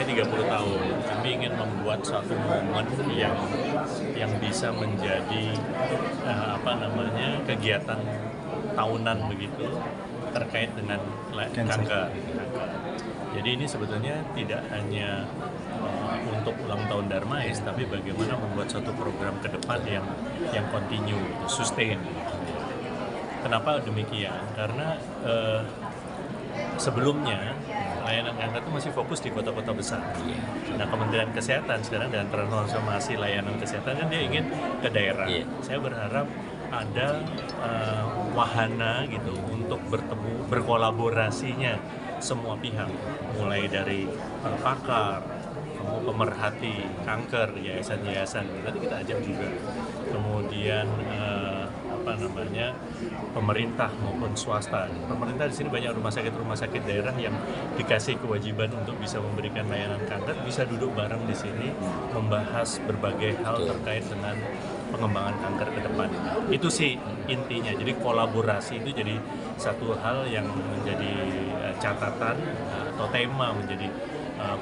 30 tahun. Kami ingin membuat suatu momen yang bisa menjadi kegiatan tahunan begitu terkait dengan kanker. Jadi ini sebetulnya tidak hanya untuk ulang tahun Darmais, tapi bagaimana membuat suatu program ke depan yang continue, sustain. Kenapa demikian? Karena sebelumnya layanan kanker itu masih fokus di kota-kota besar. Nah, Kementerian Kesehatan sekarang dengan transformasi layanan kesehatan kan dia ingin ke daerah. Saya berharap ada wahana gitu untuk bertemu, berkolaborasinya semua pihak, mulai dari pakar, pemerhati kanker, yayasan-yayasan, nanti kita ajak juga. Kemudian pemerintah maupun swasta. Pemerintah di sini banyak rumah sakit daerah yang dikasih kewajiban untuk bisa memberikan layanan kanker, bisa duduk bareng di sini membahas berbagai hal terkait dengan pengembangan kanker ke depan. Itu sih intinya. Jadi kolaborasi itu jadi satu hal yang menjadi catatan atau tema menjadi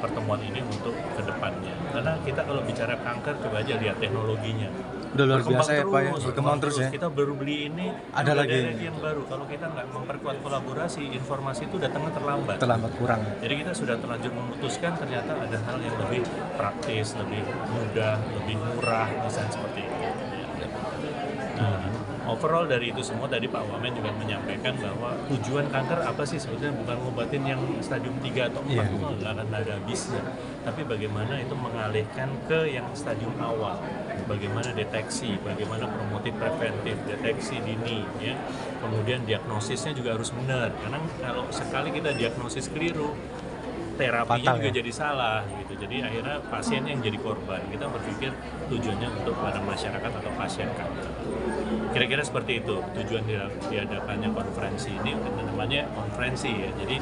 pertemuan ini untuk ke depannya. Karena kita kalau bicara kanker, coba aja lihat teknologinya. Udah luar biasa ya Pak ya, berkembang terus ya. Kita baru beli ini, ada lagi yang baru. Kalau kita nggak memperkuat kolaborasi, informasi itu datangnya terlambat. Kurang. Jadi kita sudah terlanjur memutuskan ternyata ada hal yang lebih praktis, lebih mudah, lebih murah, misalnya seperti itu. Nah, overall dari itu semua tadi Pak Wamen juga menyampaikan bahwa tujuan kanker apa sih sebetulnya, bukan ngobatin yang stadium 3 atau 4 itu nggak akan ada habisnya, tapi bagaimana itu mengalihkan ke yang stadium awal, bagaimana deteksi, bagaimana promotif preventif, deteksi dini, ya. Kemudian diagnosisnya juga harus benar, karena kalau sekali kita diagnosis keliru, terapinya juga jadi salah gitu. Jadi akhirnya pasien yang jadi korban. Kita berpikir tujuannya untuk para masyarakat atau pasien kanker. Kira-kira seperti itu tujuan diadakannya konferensi ini. Namanya konferensi ya. Jadi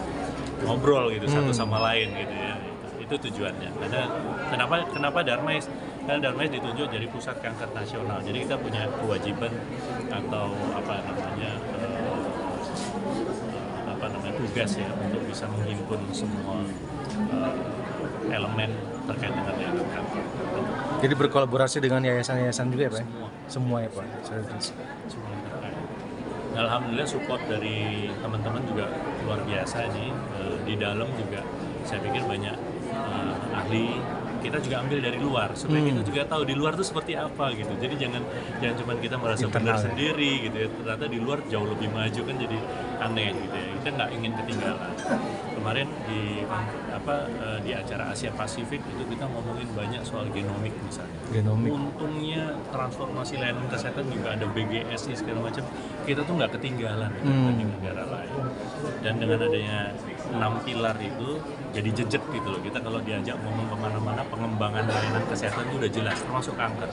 ngobrol gitu satu sama lain gitu ya. Itu tujuannya. Kenapa Darmais? Karena Darmais ditunjuk jadi pusat kanker nasional. Jadi kita punya kewajiban atau tugas ya untuk bisa menghimpun semua elemen terkait dengan layanan kanker. Jadi berkolaborasi dengan yayasan-yayasan juga ya Pak? Semua ya Pak? Semua terkait. Alhamdulillah support dari teman-teman juga luar biasa nih. Di dalam juga saya pikir banyak ahli. Kita juga ambil dari luar supaya kita juga tahu di luar itu seperti apa gitu. Jadi jangan cuma kita merasa benar sendiri gitu ya. Ternyata di luar jauh lebih maju kan, jadi aneh gitu ya. Kita nggak ingin ketinggalan. Kemarin di acara Asia Pasifik itu kita ngomongin banyak soal genomik misalnya. Untungnya transformasi layanan kesehatan juga ada BGS segala macam. Kita tuh nggak ketinggalan dibanding negara lain. Dan dengan adanya 6 pilar itu jadi jejak gitu loh. Kita kalau diajak ngomong kemana-mana, pengembangan layanan kesehatan itu udah jelas, termasuk kanker.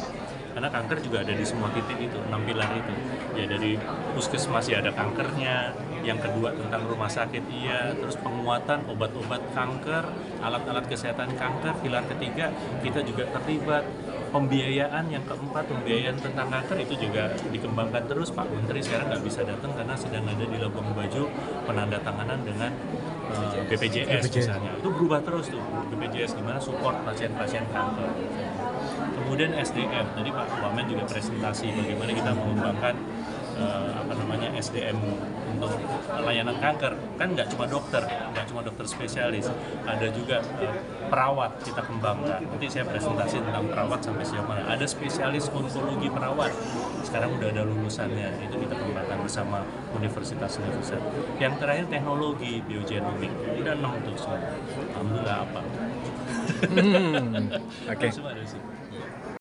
Karena kanker juga ada di semua titik itu, 6 pilar itu. Ya dari puskesmas ya ada kankernya, yang kedua tentang rumah sakit terus penguatan obat-obat kanker, alat-alat kesehatan kanker, pilar ketiga kita juga terlibat. Pembiayaan yang keempat, pembiayaan tentang kanker itu juga dikembangkan terus. Pak Menteri sekarang nggak bisa datang karena sedang ada di Labuan Bajo penandatanganan dengan BPJS misalnya. Itu berubah terus tuh BPJS, gimana support pasien-pasien kanker. Kemudian SDM, tadi Pak Wamen juga presentasi bagaimana kita mengembangkan SDM untuk layanan kanker. Kan nggak cuma dokter spesialis, ada juga perawat kita kembangkan. Nanti saya presentasi tentang perawat sampai sejauh mana. Ada spesialis onkologi perawat, sekarang udah ada lulusannya, itu kita kembangkan bersama universitas-universitas. Yang terakhir teknologi biogenomik, udah 6 tuh semua. Alhamdulillah apa? Oke.